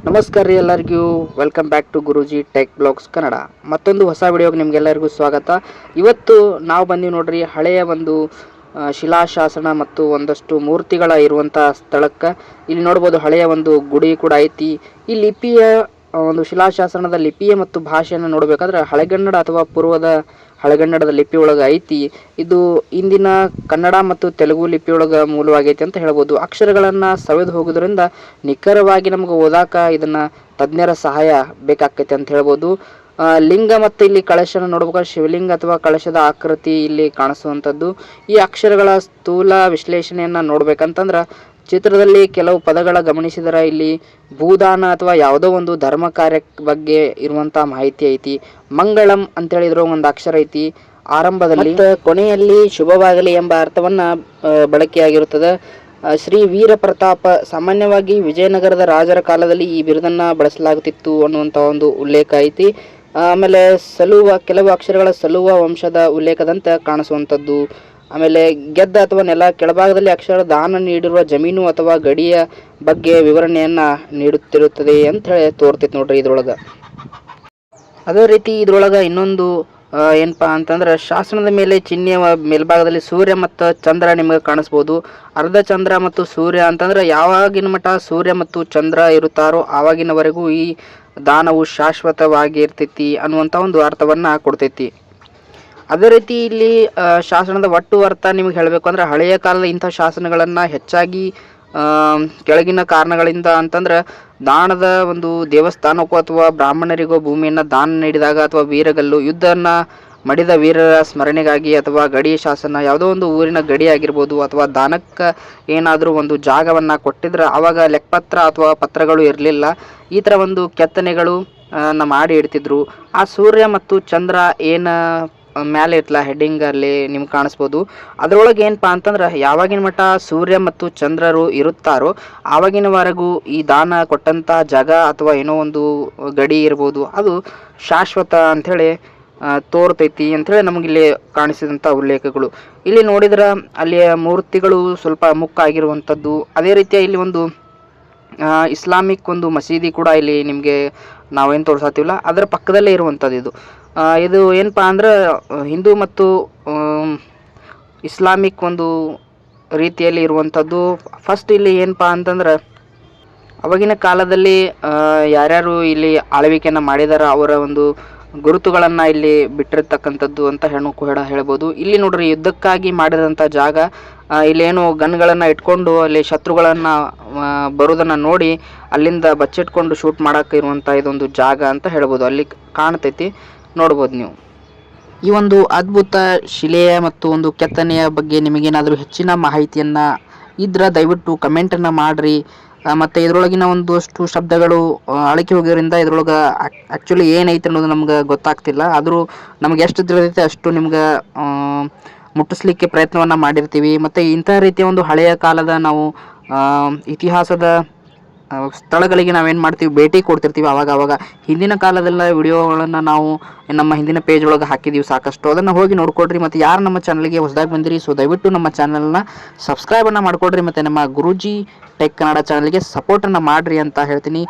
ನಮಸ್ಕಾರ ರೀ ಎಲ್ಲರಿಗೂ. Welcome back to Guruji tech blogs Kannada. ಮತ್ತೊಂದು ಹೊಸ ವಿಡಿಯೋಗೆ ನಿಮಗೆಲ್ಲರಿಗೂ ಸ್ವಾಗತ. ಇವತ್ತು ನಾವು ಬಂದೀವಿ ನೋಡ್ರಿ ಹಳೆಯ ಒಂದು ಶಿಲಾಶಾಸನ ಮತ್ತು ಒಂದಷ್ಟು ಮೂರ್ತಿಗಳ ಇರುವಂಥ ಸ್ಥಳಕ್ಕೆ. ಇಲ್ಲಿ ನೋಡ್ಬೋದು ಹಳೆಯ ಒಂದು ಗುಡಿ ಕೂಡ ಐತಿ. ಈ ಲಿಪಿಯ ಒಂದು ಶಿಲಾಶಾಸನದ ಲಿಪಿಯ ಮತ್ತು ಭಾಷೆಯನ್ನು ನೋಡಬೇಕಾದ್ರೆ ಹಳೆಗನ್ನಡ ಅಥವಾ ಪೂರ್ವದ ಹಳೆಗನ್ನಡದ ಲಿಪಿ ಒಳಗೆ ಐತಿ. ಇದು ಇಂದಿನ ಕನ್ನಡ ಮತ್ತು ತೆಲುಗು ಲಿಪಿ ಒಳಗೆ ಮೂಲವಾಗೈತಿ ಅಂತ ಹೇಳ್ಬೋದು. ಅಕ್ಷರಗಳನ್ನು ಸವೆದು ಹೋಗೋದ್ರಿಂದ ನಿಖರವಾಗಿ ನಮ್ಗೆ ಓದಾಕ ಇದನ್ನ ತಜ್ಞರ ಸಹಾಯ ಬೇಕಾಕೈತಿ ಅಂತ ಹೇಳ್ಬೋದು. ಲಿಂಗ ಮತ್ತು ಇಲ್ಲಿ ಕಳಶನ ನೋಡ್ಬೇಕಾದ್ರೆ ಶಿವಲಿಂಗ ಅಥವಾ ಕಳಶದ ಆಕೃತಿ ಇಲ್ಲಿ ಕಾಣಿಸುವಂಥದ್ದು. ಈ ಅಕ್ಷರಗಳ ಸ್ಥೂಲ ವಿಶ್ಲೇಷಣೆಯನ್ನ ನೋಡ್ಬೇಕಂತಂದ್ರೆ ಚಿತ್ರದಲ್ಲಿ ಕೆಲವು ಪದಗಳ ಗಮನಿಸಿದರೆ ಇಲ್ಲಿ ಭೂದಾನ ಅಥವಾ ಯಾವುದೋ ಒಂದು ಧರ್ಮ ಕಾರ್ಯ ಬಗ್ಗೆ ಇರುವಂತಹ ಮಾಹಿತಿ ಐತಿ. ಮಂಗಳಂ ಅಂತ ಹೇಳಿದ್ರು ಒಂದು ಅಕ್ಷರ ಐತಿ ಆರಂಭದಲ್ಲಿ, ಕೊನೆಯಲ್ಲಿ ಶುಭವಾಗಲಿ ಎಂಬ ಅರ್ಥವನ್ನ ಬಳಕೆಯಾಗಿರುತ್ತದೆ. ಶ್ರೀ ವೀರ ಪ್ರತಾಪ, ಸಾಮಾನ್ಯವಾಗಿ ವಿಜಯನಗರದ ರಾಜರ ಕಾಲದಲ್ಲಿ ಈ ಬಿರುದನ್ನ ಬಳಸಲಾಗುತ್ತಿತ್ತು ಅನ್ನುವಂಥ ಒಂದು ಉಲ್ಲೇಖ ಐತಿ. ಆಮೇಲೆ ಸಲುವ, ಕೆಲವು ಅಕ್ಷರಗಳ ಸಲುವ ವಂಶದ ಉಲ್ಲೇಖದಂತೆ ಕಾಣಿಸುವಂಥದ್ದು. ಆಮೇಲೆ ಗೆದ್ದ ಅಥವಾ ನೆಲ, ಕೆಳಭಾಗದಲ್ಲಿ ಅಕ್ಷರ ದಾನ ನೀಡಿರುವ ಜಮೀನು ಅಥವಾ ಗಡಿಯ ಬಗ್ಗೆ ವಿವರಣೆಯನ್ನ ನೀಡುತ್ತಿರುತ್ತದೆ ಅಂತ ಹೇಳಿ ತೋರ್ತೈತಿ ನೋಡ್ರಿ ಇದ್ರೊಳಗೆ. ಅದೇ ರೀತಿ ಇದ್ರೊಳಗೆ ಇನ್ನೊಂದು ಏನಪ್ಪಾ ಅಂತಂದ್ರೆ ಶಾಸನದ ಮೇಲೆ ಚಿಹ್ನೆಯ ಮೇಲ್ಭಾಗದಲ್ಲಿ ಸೂರ್ಯ ಮತ್ತು ಚಂದ್ರ ನಿಮಗೆ ಕಾಣಿಸ್ಬೋದು. ಅರ್ಧ ಚಂದ್ರ ಮತ್ತು ಸೂರ್ಯ ಅಂತಂದ್ರೆ ಯಾವಾಗಿನ ಮಠ ಸೂರ್ಯ ಮತ್ತು ಚಂದ್ರ ಇರುತ್ತಾರೋ ಆವಾಗಿನವರೆಗೂ ಈ ದಾನವು ಶಾಶ್ವತವಾಗಿ ಇರ್ತೈತಿ ಅನ್ನುವಂಥ ಒಂದು ಅರ್ಥವನ್ನ ಕೊಡ್ತೈತಿ. ಅದೇ ರೀತಿ ಇಲ್ಲಿ ಶಾಸನದ ಒಟ್ಟು ಅರ್ಥ ನಿಮಗೆ ಹೇಳಬೇಕು ಅಂದ್ರೆ ಹಳೆಯ ಕಾಲದ ಇಂಥ ಶಾಸನಗಳನ್ನು ಹೆಚ್ಚಾಗಿ ಕೆಳಗಿನ ಕಾರಣಗಳಿಂದ ಅಂತಂದ್ರೆ ದಾನದ ಒಂದು ದೇವಸ್ಥಾನಕ್ಕೋ ಅಥವಾ ಬ್ರಾಹ್ಮಣರಿಗೋ ಭೂಮಿಯನ್ನು ದಾನ ನೀಡಿದಾಗ ಅಥವಾ ವೀರಗಲ್ಲು, ಯುದ್ಧನ ಮಡಿದ ವೀರರ ಸ್ಮರಣೆಗಾಗಿ ಅಥವಾ ಗಡಿ ಶಾಸನ, ಯಾವುದೋ ಒಂದು ಊರಿನ ಗಡಿ ಆಗಿರ್ಬೋದು ಅಥವಾ ದಾನಕ್ಕೆ ಏನಾದರೂ ಒಂದು ಜಾಗವನ್ನು ಕೊಟ್ಟಿದ್ರೆ ಆವಾಗ ಲೆಕ್ಕಪತ್ರ ಅಥವಾ ಪತ್ರಗಳು ಇರಲಿಲ್ಲ. ಈ ಥರ ಒಂದು ಕೆತ್ತನೆಗಳು ಮಾಡಿ ಇಡ್ತಿದ್ರು. ಆ ಸೂರ್ಯ ಮತ್ತು ಚಂದ್ರ ಏನು ಮ್ಯಾಲೆ ಇರ್ತಲ್ಲ ಹೆಡ್ಡಿಂಗ್ ಅಲ್ಲಿ ನಿಮ್ಗೆ ಕಾಣಿಸ್ಬೋದು. ಅದರೊಳಗೆ ಏನಪ್ಪಾ ಅಂತಂದ್ರೆ ಯಾವಾಗಿನ ಮಟ್ಟ ಸೂರ್ಯ ಮತ್ತು ಚಂದ್ರರು ಇರುತ್ತಾರೋ ಆವಾಗಿನವರೆಗೂ ಈ ದಾನ ಕೊಟ್ಟಂತ ಜಾಗ ಅಥವಾ ಏನೋ ಒಂದು ಗಡಿ ಇರ್ಬೋದು ಅದು ಶಾಶ್ವತ ಅಂಥೇಳಿ ತೋರ್ತೈತಿ ಅಂಥೇಳಿ ನಮಗಿಲ್ಲಿ ಕಾಣಿಸಿದಂಥ ಉಲ್ಲೇಖಗಳು. ಇಲ್ಲಿ ನೋಡಿದ್ರೆ ಅಲ್ಲಿಯ ಮೂರ್ತಿಗಳು ಸ್ವಲ್ಪ ಮುಕ್ಕಾಗಿರುವಂಥದ್ದು. ಅದೇ ರೀತಿಯ ಇಲ್ಲಿ ಒಂದು ಇಸ್ಲಾಮಿಕ್ ಒಂದು ಮಸೀದಿ ಕೂಡ ಇಲ್ಲಿ ನಿಮಗೆ ನಾವೇನು ತೋರಿಸತ್ತೀವಲ್ಲ ಅದರ ಪಕ್ಕದಲ್ಲೇ ಇರುವಂಥದ್ದು ಇದು. ಇದು ಏನಪ್ಪಾ ಅಂದ್ರೆ ಹಿಂದೂ ಮತ್ತು ಇಸ್ಲಾಮಿಕ್ ಒಂದು ರೀತಿಯಲ್ಲಿ ಇರುವಂಥದ್ದು. ಫಸ್ಟ್ ಇಲ್ಲಿ ಏನಪ್ಪಾ ಅಂತಂದ್ರೆ ಅವಾಗಿನ ಕಾಲದಲ್ಲಿ ಯಾರ್ಯಾರು ಇಲ್ಲಿ ಆಳ್ವಿಕೆಯನ್ನು ಮಾಡಿದಾರ ಅವರ ಒಂದು ಗುರುತುಗಳನ್ನು ಇಲ್ಲಿ ಬಿಟ್ಟಿರ್ತಕ್ಕಂಥದ್ದು ಅಂತ ಹೇಳ್ಬೋದು. ಇಲ್ಲಿ ನೋಡ್ರಿ ಯುದ್ಧಕ್ಕಾಗಿ ಮಾಡಿದಂಥ ಜಾಗ. ಇಲ್ಲೇನು ಗನ್ಗಳನ್ನು ಇಟ್ಕೊಂಡು ಅಲ್ಲಿ ಶತ್ರುಗಳನ್ನು ಬರೋದನ್ನು ನೋಡಿ ಅಲ್ಲಿಂದ ಬಚ್ಚಿಟ್ಕೊಂಡು ಶೂಟ್ ಮಾಡೋಕೆ ಇರುವಂಥ ಇದೊಂದು ಜಾಗ ಅಂತ ಹೇಳ್ಬೋದು. ಅಲ್ಲಿ ಕಾಣ್ತೈತಿ, ನೋಡ್ಬೋದು ನೀವು. ಈ ಒಂದು ಅದ್ಭುತ ಶಿಲೆಯ ಮತ್ತು ಒಂದು ಕೆತ್ತನೆಯ ಬಗ್ಗೆ ನಿಮಗೇನಾದರೂ ಹೆಚ್ಚಿನ ಮಾಹಿತಿಯನ್ನು ಇದ್ರೆ ದಯವಿಟ್ಟು ಕಮೆಂಟನ್ನು ಮಾಡಿರಿ. ಮತ್ತು ಇದರೊಳಗಿನ ಒಂದಷ್ಟು ಶಬ್ದಗಳು ಅಳಕೆ ಹೋಗೋದ್ರಿಂದ ಇದ್ರೊಳಗೆ ಆ್ಯಕ್ಚುಲಿ ಏನೈತೆ ಅನ್ನೋದು ನಮ್ಗೆ ಗೊತ್ತಾಗ್ತಿಲ್ಲ. ಆದರೂ ನಮ್ಗೆ ಎಷ್ಟು ತಿಳಿದೈತೆ ಅಷ್ಟು ನಿಮ್ಗೆ ಮುಟ್ಟಿಸ್ಲಿಕ್ಕೆ ಪ್ರಯತ್ನವನ್ನು ಮಾಡಿರ್ತೀವಿ. ಮತ್ತು ಇಂಥ ರೀತಿಯ ಒಂದು ಹಳೆಯ ಕಾಲದ ನಾವು ಇತಿಹಾಸದ ಸ್ಥಳಗಳಿಗೆ ನಾವೇನು ಮಾಡ್ತೀವಿ, ಭೇಟಿ ಕೊಡ್ತಿರ್ತೀವಿ ಅವಾಗ. ಹಿಂದಿನ ಕಾಲದೆಲ್ಲ ವಿಡಿಯೋಗಳನ್ನು ನಾವು ನಮ್ಮ ಹಿಂದಿನ ಪೇಜ್ ಒಳಗೆ ಹಾಕಿದ್ದೀವಿ ಸಾಕಷ್ಟು. ಅದನ್ನು ಹೋಗಿ ನೋಡ್ಕೊಡ್ರಿ. ಮತ್ತು ಯಾರು ನಮ್ಮ ಚಾನಲ್ಗೆ ಹೊಸದಾಗಿ ಬಂದಿರಿ ಸೊ ದಯವಿಟ್ಟು ನಮ್ಮ ಚಾನಲ್ನ ಸಬ್ಸ್ಕ್ರೈಬನ್ನು ಮಾಡ್ಕೊಡ್ರಿ. ಮತ್ತು ನಮ್ಮ ಗುರೂಜಿ ಟೆಕ್ ಕನ್ನಡ ಚಾನಲ್ಗೆ ಸಪೋರ್ಟನ್ನು ಮಾಡಿರಿ ಅಂತ ಹೇಳ್ತೀನಿ.